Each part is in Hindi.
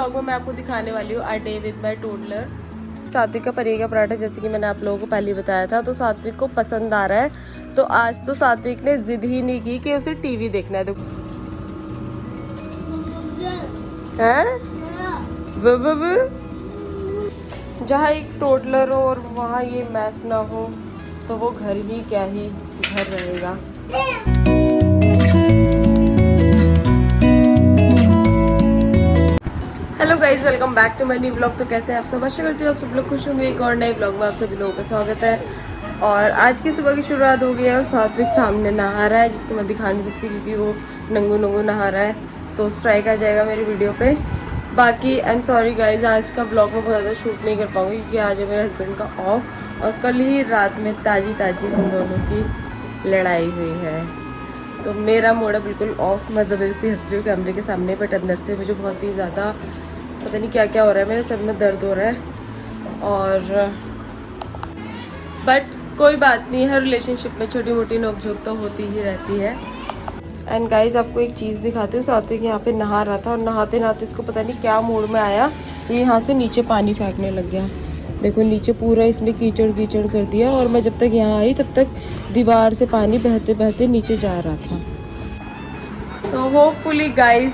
व्लॉग में मैं आपको दिखाने वाली हूँ a day with my toddler. सात्विक का पनीर का पराठा, जैसे कि मैंने आप लोगों को पहले बताया था, तो सात्विक को पसंद आ रहा है। तो आज तो सात्विक ने जिद ही नहीं की कि उसे टीवी देखना है। देखो जहाँ एक टोडलर हो और वहाँ ये मैस ना हो तो वो घर ही क्या ही घर रहेगा। Hello guys, welcome back to my new vlog. तो कैसे हैं आप सब? आशा करती हूँ आप सब लोग खुश होंगे। एक और नए व्लॉग में आप सभी लोगों का स्वागत है। और आज की सुबह की शुरुआत हो गई है और सात्विक सामने नहा रहा है, जिसको मैं दिखा नहीं सकती क्योंकि वो नंगू नहा रहा है, तो स्ट्राइक आ जाएगा मेरी वीडियो पे। बाकी आई एम सॉरी गाइज, आज का व्लॉग में बहुत ज़्यादा शूट नहीं कर पाऊँगी क्योंकि आज है मेरे हस्बैंड का ऑफ और कल ही रात में ताज़ी हम दोनों की लड़ाई हुई है। तो मेरा मूड है बिल्कुल ऑफ। मैं ज़बरदस्ती हंस रही हूँ कैमरे के सामने, बट अंदर से मुझे बहुत ही ज़्यादा पता नहीं क्या क्या हो रहा है, मेरे सर में दर्द हो रहा है। और बट कोई बात नहीं, हर रिलेशनशिप में छोटी मोटी नोकझोंक तो होती ही रहती है। एंड गाइज आपको एक चीज़ दिखाती हूँ, सात्विक यहाँ पे नहा रहा था और नहाते नहाते इसको पता नहीं क्या मूड में आया, ये यहाँ से नीचे पानी फेंकने लग गया। देखो नीचे पूरा इसने कीचड़ कीचड़ कर दिया और मैं जब तक यहाँ आई तब तक दीवार से पानी बहते बहते नीचे जा रहा था। सो होपफुली गाइज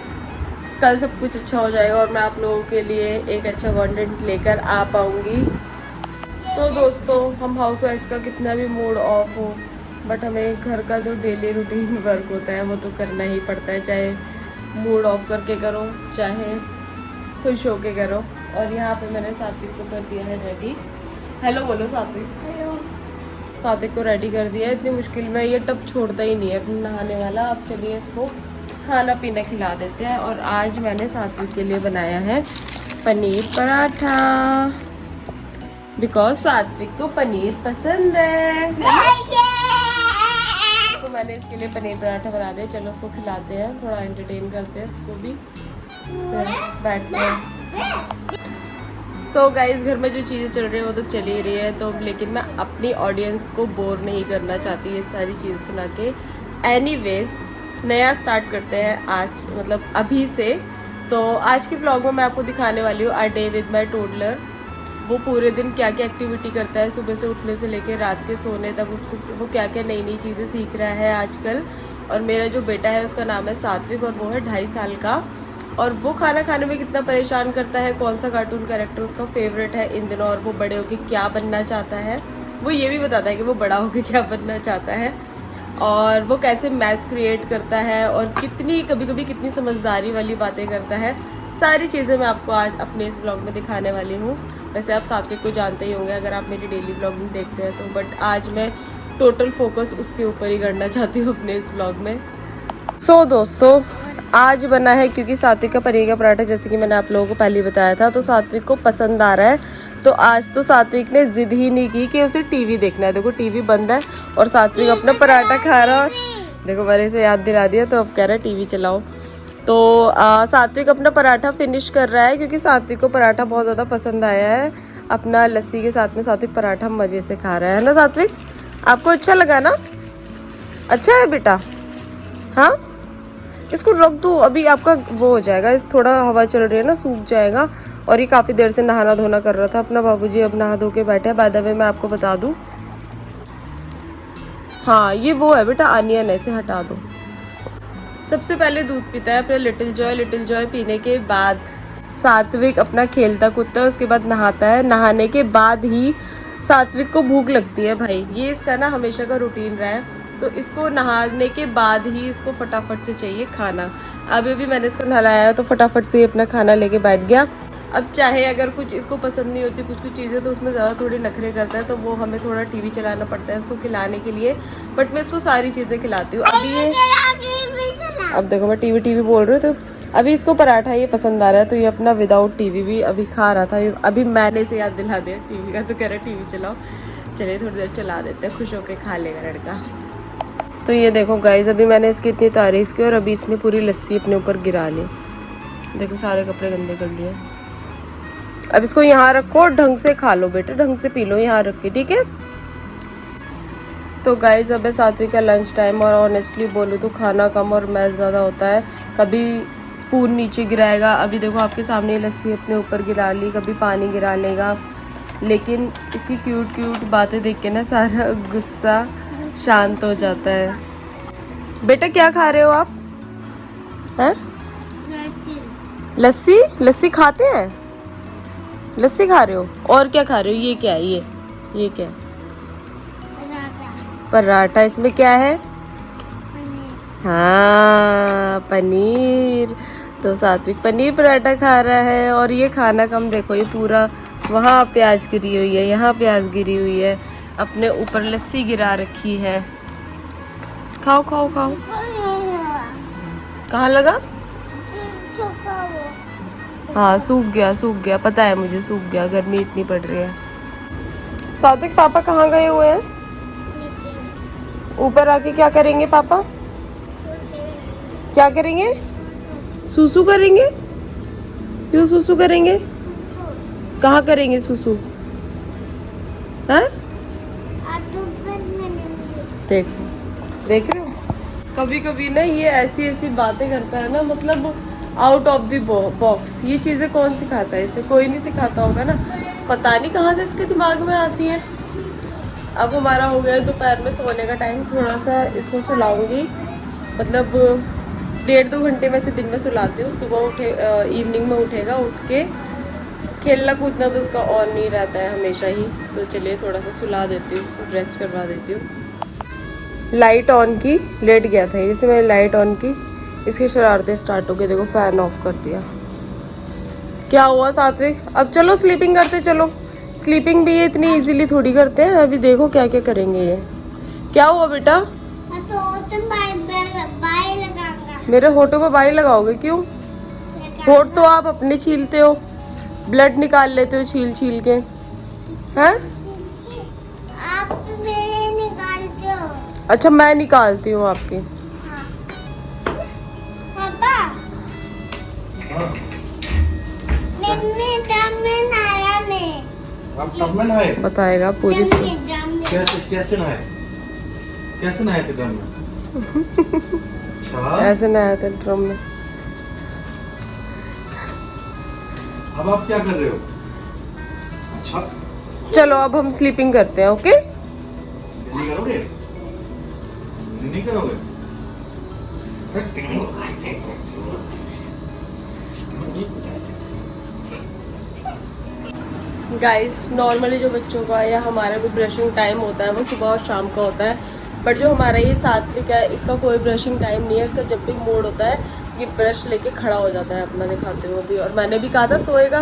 कल सब कुछ अच्छा हो जाएगा और मैं आप लोगों के लिए एक अच्छा कंटेंट लेकर आ पाऊँगी। तो दोस्तों, हम हाउस वाइफ्स का कितना भी मूड ऑफ हो, बट हमें घर का जो डेली रूटीन वर्क होता है वो तो करना ही पड़ता है, चाहे मूड ऑफ करके करो चाहे खुश होके करो। और यहाँ पे मैंने सात्विक को कर दिया है रेडी। हेलो बोलो सात्विक। हेलो। सात्विक को रेडी कर दिया है। इतनी मुश्किल में ये टब छोड़ता ही नहीं है अपने नहाने वाला। अब चलिए इसको खाना पीना खिला देते हैं। और आज मैंने सात्विक के लिए बनाया है पनीर पराठा, बिकॉज सात्विक को पनीर पसंद है। तो मैंने इसके लिए पनीर पराठा बना दिया। चलो उसको खिलाते हैं, थोड़ा एंटरटेन करते हैं इसको भी, बैठते हैं। सो गाइज, घर में जो चीज़ें चल रही है वो तो चल ही रही है, तो लेकिन मैं अपनी ऑडियंस को बोर नहीं करना चाहती ये सारी चीज़ें सुना के। एनीवेज नया स्टार्ट करते हैं आज, मतलब अभी से। तो आज के ब्लॉग में मैं आपको दिखाने वाली हूँ a day with my toddler. वो पूरे दिन क्या क्या एक्टिविटी करता है, सुबह से उठने से लेकर रात के सोने तक उसको वो क्या क्या नई नई चीज़ें सीख रहा है आजकल। और मेरा जो बेटा है उसका नाम है सात्विक और वो है 2.5 साल का। और वो खाना खाने में कितना परेशान करता है, कौन सा कार्टून कैरेक्टर उसका फेवरेट है इन दिनों, और वो बड़े होके क्या बनना चाहता है। वो ये भी बताता है कि वो बड़ा होके क्या बनना चाहता है, और वो कैसे मैथ्स क्रिएट करता है, और कितनी कभी कभी कितनी समझदारी वाली बातें करता है। सारी चीज़ें मैं आपको आज अपने इस ब्लॉग में दिखाने वाली हूँ। वैसे आप सात्विक को जानते ही होंगे अगर आप मेरी डेली ब्लॉगिंग देखते हैं तो, बट आज मैं टोटल फोकस उसके ऊपर ही करना चाहती हूँ अपने इस ब्लॉग में। सो दोस्तों, आज बना है क्योंकि सात्विक का पनीर का पराठा, जैसे कि मैंने आप लोगों को पहले बताया था, तो सात्विक को पसंद आ रहा है। तो आज तो सात्विक ने जिद ही नहीं की कि उसे टीवी देखना है। देखो टीवी बंद है और सात्विक अपना पराठा खा रहा है। देखो मैंने इसे याद दिला दिया तो अब कह रहा है टीवी चलाओ। तो सात्विक अपना पराठा फिनिश कर रहा है क्योंकि सात्विक को पराठा बहुत ज़्यादा पसंद आया है। अपना लस्सी के साथ में सात्विक पराठा मज़े से खा रहा है ना सात्विक? आपको अच्छा लगा ना? अच्छा है बेटा? हाँ, इसको रख दो, अभी आपका वो हो जाएगा, इस थोड़ा हवा चल रही है ना, सूख जाएगा। और ये काफ़ी देर से नहाना धोना कर रहा था अपना बाबूजी, अब नहा धो के बैठे हैं। बाय द वे मैं आपको बता दूँ, हाँ ये वो है बेटा अनियन, ऐसे हटा दो। सबसे पहले दूध पीता है अपने लिटिल जॉय पीने के बाद सात्विक अपना खेलता कूदता है, उसके बाद नहाता है। नहाने के बाद ही सात्विक को भूख लगती है भाई, ये इसका ना हमेशा का रूटीन रहा है। तो इसको नहाने के बाद ही इसको फटाफट से चाहिए खाना। अभी भी मैंने इसको नहलाया तो फटाफट से अपना खाना लेके बैठ गया। अब चाहे अगर कुछ इसको पसंद नहीं होती कुछ चीज़ें तो उसमें ज़्यादा थोड़ी नखरे करता है, तो वो हमें थोड़ा टीवी चलाना पड़ता है उसको खिलाने के लिए, बट मैं इसको सारी चीज़ें खिलाती हूँ। अभी ये अब देखो मैं टीवी बोल रही हूँ, तो अभी इसको पराठा ये पसंद आ रहा है तो ये अपना विदाउट टीवी भी अभी खा रहा था। अभी मैंने इसे याद दिला दिया टीवी का, तो कह रहा टीवी चलाओ। चलिए थोड़ी देर चला देते हैं, खुश होकर खा लेगा लड़का। तो ये देखो गाइज, अभी मैंने इसकी इतनी तारीफ़ की और अभी इसने पूरी लस्सी अपने ऊपर गिरा ली। देखो सारे कपड़े गंदे कर लिए। अब इसको यहाँ रखो, ढंग से खा लो बेटा, ढंग से पी लो यहाँ रख के, ठीक है? तो गाइज अब है सात्विक का लंच टाइम और ऑनेस्टली बोलूँ तो खाना कम और मैथ ज़्यादा होता है। कभी स्पून नीचे गिराएगा। अभी देखो आपके सामने लस्सी अपने ऊपर गिरा ली, कभी पानी गिरा लेगा। लेकिन इसकी क्यूट क्यूट बातें देख के ना सारा गुस्सा शांत हो जाता है। बेटा क्या खा रहे हो आप? हैं? लस्सी? लस्सी खाते हैं? लस्सी खा रहे हो? और क्या खा रहे हो? ये क्या है? ये क्या है? पराठा। इसमें क्या है? हाँ, पनीर। तो सात्विक पनीर पराठा खा रहा है। और ये खाना कम देखो, ये पूरा वहाँ प्याज गिरी हुई है, यहाँ प्याज गिरी हुई है, अपने ऊपर लस्सी गिरा रखी है। खाओ खाओ खाओ। कहाँ लगा? हाँ सूख गया, पता है मुझे, सूख गया, गर्मी इतनी पड़ रही है। सात्विक पापा कहाँ गए हुए हैं? ऊपर आके क्या करेंगे पापा? क्या करेंगे? सूसू करेंगे? क्यों सूसू करेंगे? कहाँ करेंगे सूसू? हाँ? देख रहे हो? कभी कभी ना ये ऐसी बातें करता है ना, मतलब आउट ऑफ द बॉक्स। ये चीज़ें कौन सिखाता है इसे? कोई नहीं सिखाता होगा ना, पता नहीं कहाँ से इसके दिमाग में आती है। अब हमारा हो गया दोपहर में सोने का टाइम, थोड़ा सा इसको सुलाऊंगी, मतलब 1.5-2 घंटे में से दिन में सुलाती हूँ। सुबह इवनिंग में उठेगा, उठ के खेलना कूदना तो उसका ऑन नहीं रहता है हमेशा ही। तो चलिए थोड़ा सा सुला देती हूँ उसको, रेस्ट करवा देती हूँ। लाइट ऑन की, लेट गया था, जैसे मैंने लाइट ऑन की इसकी शरारतें स्टार्ट हो गई। देखो फैन ऑफ कर दिया। क्या हुआ सात्विक? अब चलो स्लीपिंग करते चलो। स्लीपिंग भी ये इतनी इजीली थोड़ी करते हैं। अभी देखो क्या क्या करेंगे ये। क्या हुआ बेटा? मेरे होठों पे बाई लगाओगे? क्यों? होठ तो आप अपने छीलते हो, ब्लड निकाल लेते हो छील छील के, हैं? आप मेरे निकालते हो। अच्छा मैं निकालती हूँ आपके। हाँ। पापा मैं टब में नहाया मैं। आप टब में नहाए? बताएगा पूरी कैसे नहाए? कैसे नहाए थे टब में? अच्छा ऐसे नहाया था ड्रम में। अब आप क्या कर रहे हो? अच्छा चलो अब हम स्लीपिंग करते हैं। ओके नहीं करोगे? नहीं करोगे? गाइस नॉर्मली जो बच्चों का या हमारा भी ब्रशिंग टाइम होता है वो सुबह और शाम का होता है, बट जो हमारा ये सात्विक है इसका कोई ब्रशिंग टाइम नहीं है। इसका जब भी मूड होता है ये ब्रश लेके खड़ा हो जाता है अपना दिखाते हुए भी। और मैंने भी कहा था सोएगा,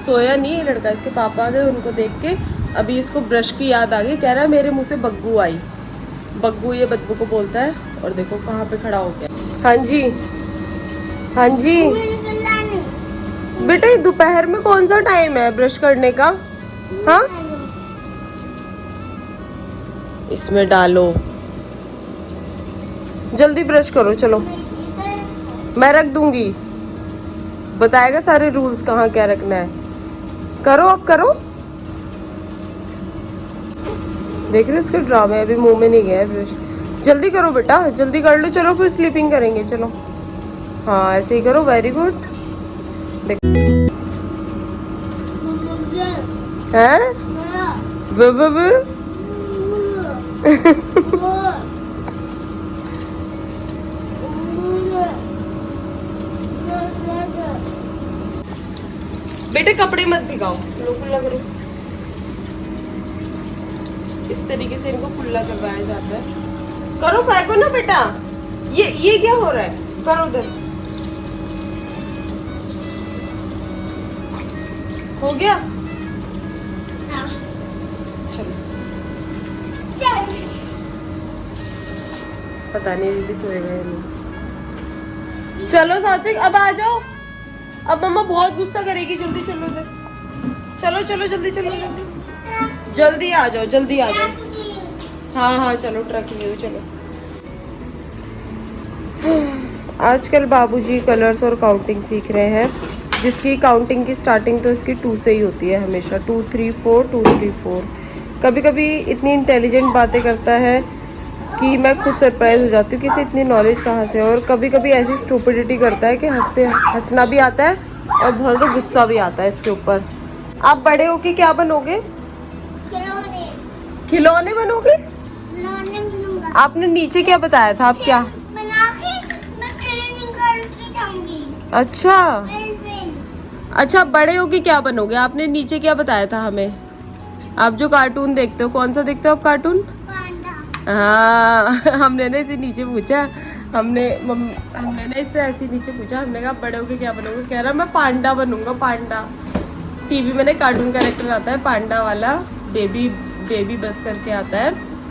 सोया नहीं है लड़का। इसके पापा आ गए, उनको देख के अभी इसको ब्रश की याद आ गई, कह रहा है मेरे मुँह से बग्गू आई। बग्गू ये बदबू को बोलता है। और देखो कहाँ पे खड़ा हो गया। हाँ जी हाँ जी बेटा, ये दोपहर में कौन सा टाइम है ब्रश करने का? हाँ इसमें डालो, जल्दी ब्रश करो। चलो मैं रख दूंगी, बताएगा सारे रूल्स कहाँ क्या रखना है। करो अब करो। देख रहे हो इसके ड्रामे, अभी मुंह में नहीं गया है ब्रश। जल्दी करो बेटा, जल्दी कर लो। चलो फिर स्लीपिंग करेंगे। चलो हाँ ऐसे ही करो। Very good. हैं? बेटे कपड़े मत भिगाओ, लो कुल्ला करो। इस तरीके से इनको कुल्ला करवाया जाता है। करो फेंको ना बेटा। ये क्या हो रहा है? करो उधर। हो गया? चलो पता नहीं दीदी सोएगा या नहीं। चलो सात्विक अब आ जाओ। अब मम्मा बहुत गुस्सा करेगी। जल्दी चलो इधर। चलो चलो जल्दी चलो, जल्दी आ जाओ, जल्दी आ जाओ। हाँ हाँ चलो ट्रक ले चलो। आजकल बाबूजी कलर्स और काउंटिंग सीख रहे हैं, जिसकी काउंटिंग की स्टार्टिंग तो इसकी 2 से ही होती है हमेशा। 2 3 4 2 3 4। कभी कभी इतनी इंटेलिजेंट बातें करता है कि मैं खुद सरप्राइज हो जाती हूँ कि इसे इतनी नॉलेज कहाँ से है। और कभी कभी ऐसी स्टूपिडिटी करता है कि हंसना भी आता है और बहुत ज़्यादा गुस्सा भी आता है इसके ऊपर। आप बड़े होके क्या बनोगे? खिलौने खिलौने बनोगे? खिलौने बनूंगा। आपने नीचे क्या बताया था? आप क्या बना के मैं ट्रेनिंग करके जाऊंगी। अच्छा पेन अच्छा, बड़े होके क्या बनोगे? आपने नीचे क्या बताया था हमें? आप जो कार्टून देखते हो, कौन सा देखते हो आप कार्टून? पांडा। हाँ हमने ना इसे नीचे पूछा, हमने ना इससे ऐसे नीचे पूछा, हमने कहा बड़े होके क्या बनोगे? कह रहा मैं पांडा बनूंगा, पांडा। टीवी में ना कार्टून कैरेक्टर आता है पांडा वाला, बेबी बस करके आता है।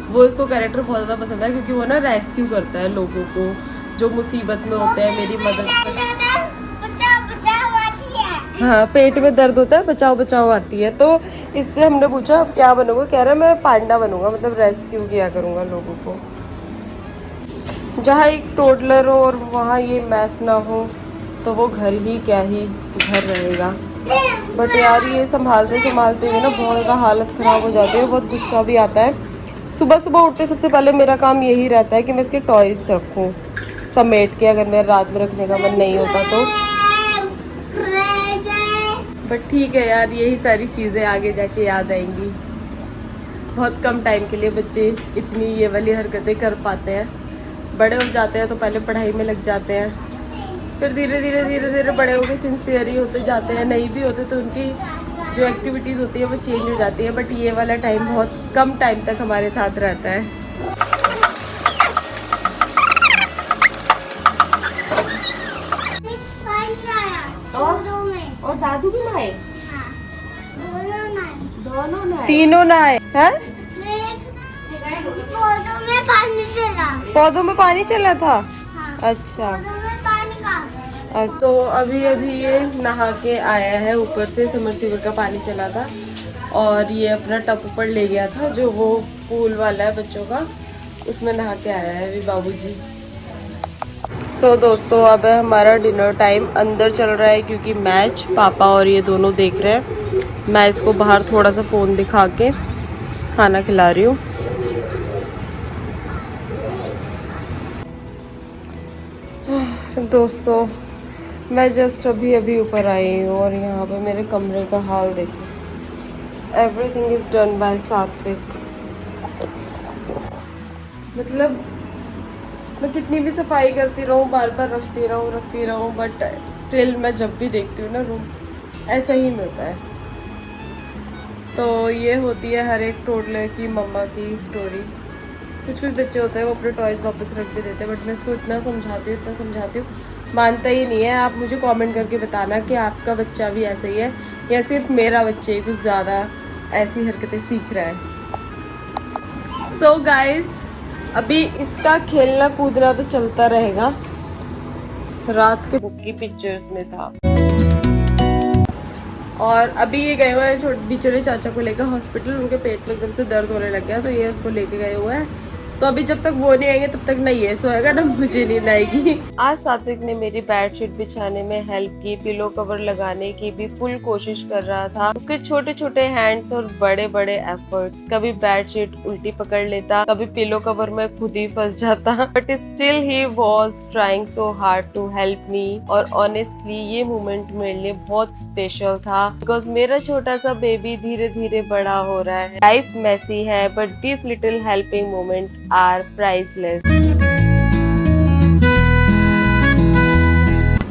वो इसको कैरेक्टर बहुत ज़्यादा पसंद है क्योंकि वो ना रेस्क्यू करता है लोगों को जो मुसीबत में होते हैं, मेरी मदद करता है। बचाओ आती है। हाँ, पेट में दर्द होता है, बचाओ बचाओ आती है। तो इससे हमने पूछा आप क्या बनोगे? कह रहा है मैं पांडा बनूंगा, मतलब रेस्क्यू किया करूंगा लोगों को। जहाँ एक टोडलर हो और वहाँ ये मैस ना हो तो वो घर ही क्या ही घर रहेगा। बट यार ये संभालते संभालते हुए ना बहुत ज़्यादा हालत ख़राब हो जाती है, बहुत गुस्सा भी आता है। सुबह सुबह उठते सबसे पहले मेरा काम यही रहता है कि मैं इसके टॉयज़ रखूँ समेट के, अगर मेरा रात में रखने का मन नहीं होता तो। बट ठीक है यार, यही सारी चीज़ें आगे जाके याद आएंगी। बहुत कम टाइम के लिए बच्चे इतनी ये वाली हरकतें कर पाते हैं। बड़े हो जाते हैं तो पहले पढ़ाई में लग जाते हैं, फिर धीरे धीरे बड़े होकर सिंसियर ही होते जाते हैं। नहीं भी होते तो उनकी जो एक्टिविटीज़ होती है वो चेंज हो जाती है। बट ये वाला टाइम बहुत कम टाइम तक हमारे साथ रहता है। और दादू भी नहाए? दोनों नहाए, तीनों नहाए हैं? पौधों में पानी चला। पौधों में पानी चला था? हाँ। अच्छा। पौधों में पानी का। तो अभी ये नहा के आया है, ऊपर से समरसीवर का पानी चला था और ये अपना टब ऊपर ले गया था जो वो पूल वाला है बच्चों का, उसमें नहा के आया है अभी बाबूजी। सो दोस्तों अब है हमारा डिनर टाइम। अंदर चल रहा है क्योंकि मैच पापा और ये दोनों देख रहे हैं। मैं इसको बाहर थोड़ा सा फ़ोन दिखा के खाना खिला रही हूँ। दोस्तों मैं जस्ट अभी ऊपर आई हूँ और यहाँ पे मेरे कमरे का हाल देखो। एवरीथिंग इज़ डन बाय सात्विक। मतलब मैं कितनी भी सफाई करती रहूँ, बार बार रखती रहूँ, बट स्टिल मैं जब भी देखती हूँ ना रूम ऐसा ही मिलता है। तो ये होती है हर एक टोडलर की मम्मा की स्टोरी। कुछ बच्चे होते हैं वो अपने टॉयज़ वापस रख भी देते हैं, बट मैं इसको इतना समझाती हूँ मानता ही नहीं है। आप मुझे कमेंट करके बताना कि आपका बच्चा भी ऐसा ही है या सिर्फ मेरा बच्चा ही कुछ ज़्यादा ऐसी हरकतें सीख रहा है। सो गाइस अभी इसका खेलना कूदना तो चलता रहेगा। रात के बुक की पिक्चर्स में था और अभी ये गए हुए हैं छोटे बिचरे चाचा को लेकर हॉस्पिटल। उनके पेट में एकदम से दर्द होने लग गया तो ये उनको लेके गए हुए हैं। तो अभी जब तक वो नहीं आएंगे तब तक ना ये सोएगा ना मुझे नींद आएगी। आज सात्विक ने मेरी बेडशीट बिछाने में हेल्प की, पिलो कवर लगाने की भी फुल कोशिश कर रहा था। उसके छोटे छोटे हैंड्स और बड़े बड़े एफर्ट्स, कभी बेडशीट उल्टी पकड़ लेता, कभी पिलो कवर में खुद ही फंस जाता, but still he was trying so hard to help me. और ऑनेस्टली ये मोमेंट मेरे लिए बहुत स्पेशल था बिकॉज मेरा छोटा सा बेबी धीरे धीरे बड़ा हो रहा है। लाइफ मेसी है but this little helping moment are priceless.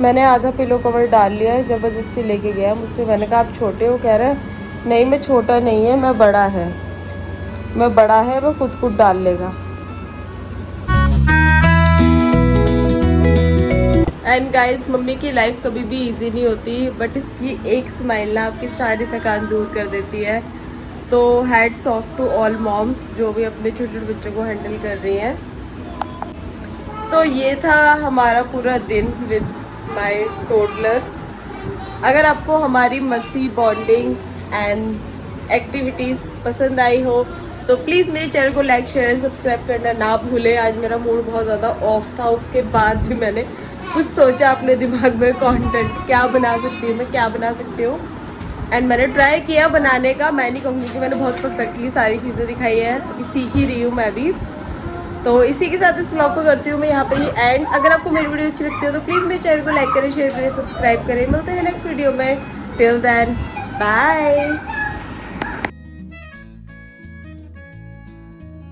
मैंने आधा पिलो कवर डाल लिया है, जबरदस्ती लेके गया मुझसे। मैंने कहा आप छोटे हो? कह रहे हैं नहीं मैं छोटा नहीं है, मैं बड़ा है, मैं खुद डाल लेगा। एंड गाइस मम्मी की लाइफ कभी भी इजी नहीं होती, बट इसकी एक स्माइल ना आपकी सारी थकान दूर कर देती है। तो hats off to all moms जो भी अपने छोटे छोटे बच्चों को हैंडल कर रही हैं। तो ये था हमारा पूरा दिन विद माय टोडलर। अगर आपको हमारी मस्ती, बॉन्डिंग एंड एक्टिविटीज़ पसंद आई हो तो प्लीज़ मेरे चैनल को लाइक, शेयर एंड सब्सक्राइब करना ना भूलें। आज मेरा मूड बहुत ज़्यादा ऑफ था, उसके बाद भी मैंने कुछ सोचा अपने दिमाग में कंटेंट क्या बना सकती हूँ एंड मैंने ट्राई किया बनाने का। मैं नहीं कहूँगी कि मैंने बहुत परफेक्टली सारी चीज़ें दिखाई है, अभी सीख ही रही हूँ मैं भी। तो इसी के साथ इस व्लॉग को करती हूँ मैं यहाँ पे ही एंड। अगर आपको मेरी वीडियो अच्छी लगती हो तो प्लीज़ मेरे चैनल को लाइक करें, शेयर करें, सब्सक्राइब करें। मिलते हैं नेक्स्ट वीडियो में। Till then bye.